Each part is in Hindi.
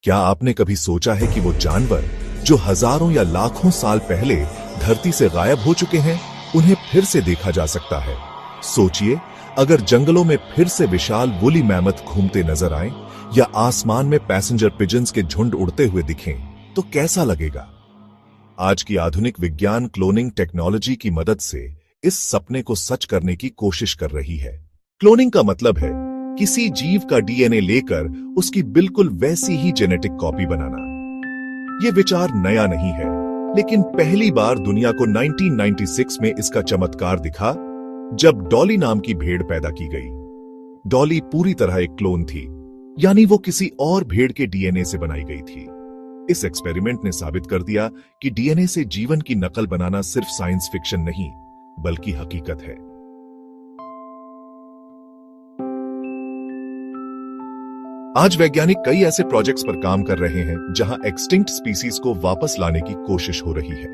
क्या आपने कभी सोचा है कि वो जानवर जो हजारों या लाखों साल पहले धरती से गायब हो चुके हैं, उन्हें फिर से देखा जा सकता है? सोचिए, अगर जंगलों में फिर से विशाल वुली मैमथ घूमते नजर आए या आसमान में पैसेंजर पिजन्स के झुंड उड़ते हुए दिखें, तो कैसा लगेगा? आज की आधुनिक विज्ञान क्लोनिंग टेक्नोलॉजी की मदद से इस सपने को सच करने की कोशिश कर रही है। क्लोनिंग का मतलब है किसी जीव का डीएनए लेकर उसकी बिल्कुल वैसी ही जेनेटिक कॉपी बनाना। यह विचार नया नहीं है, लेकिन पहली बार दुनिया को 1996 में इसका चमत्कार दिखा, जब डॉली नाम की भेड़ पैदा की गई। डॉली पूरी तरह एक क्लोन थी, यानी वो किसी और भेड़ के डीएनए से बनाई गई थी। इस एक्सपेरिमेंट ने साबित कर दिया कि डीएनए से जीवन की नकल बनाना सिर्फ साइंस फिक्शन नहीं, बल्कि हकीकत है। आज वैज्ञानिक कई ऐसे प्रोजेक्ट्स पर काम कर रहे हैं जहां एक्सटिंक्ट स्पीसीज को वापस लाने की कोशिश हो रही है।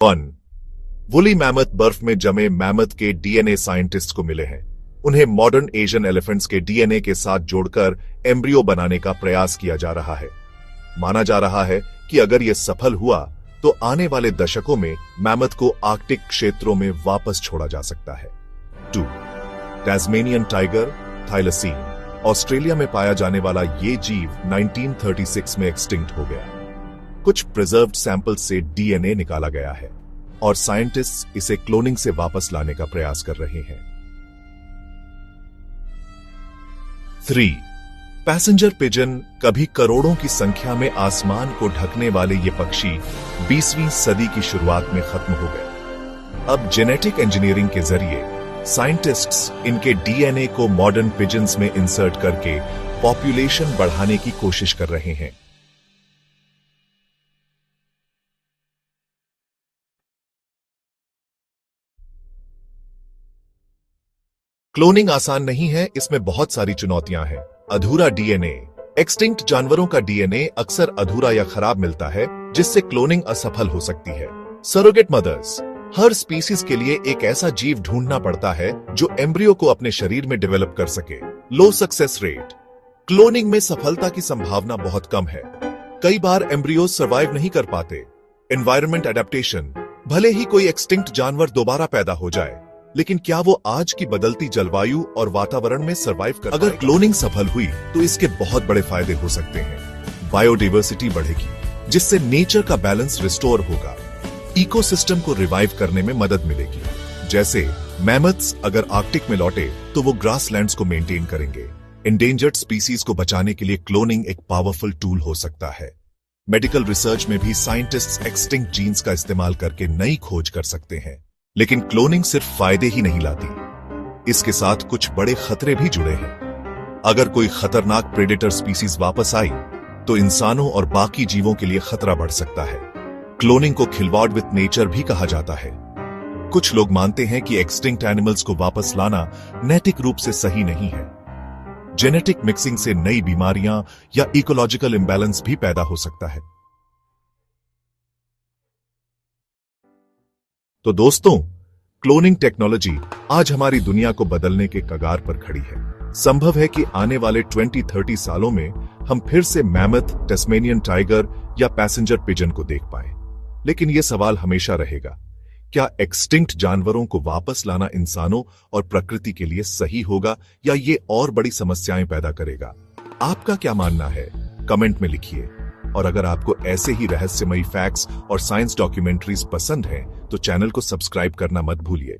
1. वुली मैमथ बर्फ में जमे मैमथ के डीएनए साइंटिस्ट को मिले हैं। उन्हें मॉडर्न एशियन एलिफेंट्स के डीएनए के साथ जोड़कर एम्ब्रियो बनाने का प्रयास किया जा रहा है। माना जा रहा है कि अगर यह सफल हुआ तो आने वाले दशकों में मैमथ को आर्कटिक क्षेत्रों में वापस छोड़ा जा सकता है। 2. टैस्मेनियन टाइगर थाइलसीन। ऑस्ट्रेलिया में पाया जाने वाला ये जीव 1936 में एक्सटिंक्ट हो गया। कुछ प्रिजर्व्ड सैंपल्स से डीएनए निकाला गया है और साइंटिस्ट्स इसे क्लोनिंग से वापस लाने का प्रयास कर रहे हैं। 3. Passenger pigeon. कभी करोड़ों की संख्या में आसमान को ढकने वाले ये पक्षी 20वीं सदी की शुरुआत में खत्म हो गए। अब जेनेटिक इंजीनियरिंग के जरिए साइंटिस्ट्स इनके डीएनए को मॉडर्न पिजन्स में इंसर्ट करके पॉपुलेशन बढ़ाने की कोशिश कर रहे हैं। क्लोनिंग आसान नहीं है, इसमें बहुत सारी चुनौतियां हैं। अधूरा डीएनए। एक्सटिंक्ट जानवरों का डीएनए अक्सर अधूरा या खराब मिलता है, जिससे क्लोनिंग असफल हो सकती है। Surrogate mother's. हर स्पीसीज के लिए एक ऐसा जीव ढूंढना पड़ता है जो एम्ब्रियो को अपने शरीर में डेवलप कर सके। लो सक्सेस रेट। क्लोनिंग में सफलता की संभावना बहुत कम है। कई बार एम्ब्रियो सर्वाइव नहीं कर पाते। Environment adaptation. भले ही कोई एक्सटिंक्ट जानवर दोबारा पैदा हो जाए, लेकिन क्या वो आज की बदलती जलवायु और वातावरण में सर्वाइव कर? अगर क्लोनिंग सफल हुई तो इसके बहुत बड़े फायदे हो सकते हैं। बायोडाइवर्सिटी बढ़ेगी, जिससे नेचर का बैलेंस रिस्टोर होगा। इकोसिस्टम को रिवाइव करने में मदद मिलेगी। जैसे मैमथ्स अगर आर्कटिक में लौटे तो वो ग्रासलैंड्स को मेंटेन करेंगे। एंडेंजर्ड स्पीसीज को बचाने के लिए क्लोनिंग एक पावरफुल टूल हो सकता है। मेडिकल रिसर्च में भी साइंटिस्ट्स एक्सटिंक्ट जीन्स का इस्तेमाल करके नई खोज कर सकते हैं। लेकिन क्लोनिंग सिर्फ फायदे ही नहीं लाती, इसके साथ कुछ बड़े खतरे भी जुड़े हैं। अगर कोई खतरनाक प्रेडेटर स्पीसीज वापस आई तो इंसानों और बाकी जीवों के लिए खतरा बढ़ सकता है। क्लोनिंग को खिलवाड़ विद नेचर भी कहा जाता है। कुछ लोग मानते हैं कि एक्सटिंक्ट एनिमल्स को वापस लाना नैतिक रूप से सही नहीं है। जेनेटिक मिक्सिंग से नई बीमारियां या इकोलॉजिकल इंबैलेंस भी पैदा हो सकता है। तो दोस्तों, क्लोनिंग टेक्नोलॉजी आज हमारी दुनिया को बदलने के कगार पर खड़ी है। संभव है कि आने वाले 20-30 सालों में हम फिर से मैमथ, टैस्मेनियन टाइगर या पैसेंजर पिजन को देख पाएं। लेकिन यह सवाल हमेशा रहेगा, क्या एक्सटिंक्ट जानवरों को वापस लाना इंसानों और प्रकृति के लिए सही होगा या ये और बड़ी समस्याएं पैदा करेगा? आपका क्या मानना है? कमेंट में लिखिए। और अगर आपको ऐसे ही रहस्यमयी फैक्ट्स और साइंस डॉक्यूमेंट्रीज पसंद हैं, तो चैनल को सब्सक्राइब करना मत भूलिए।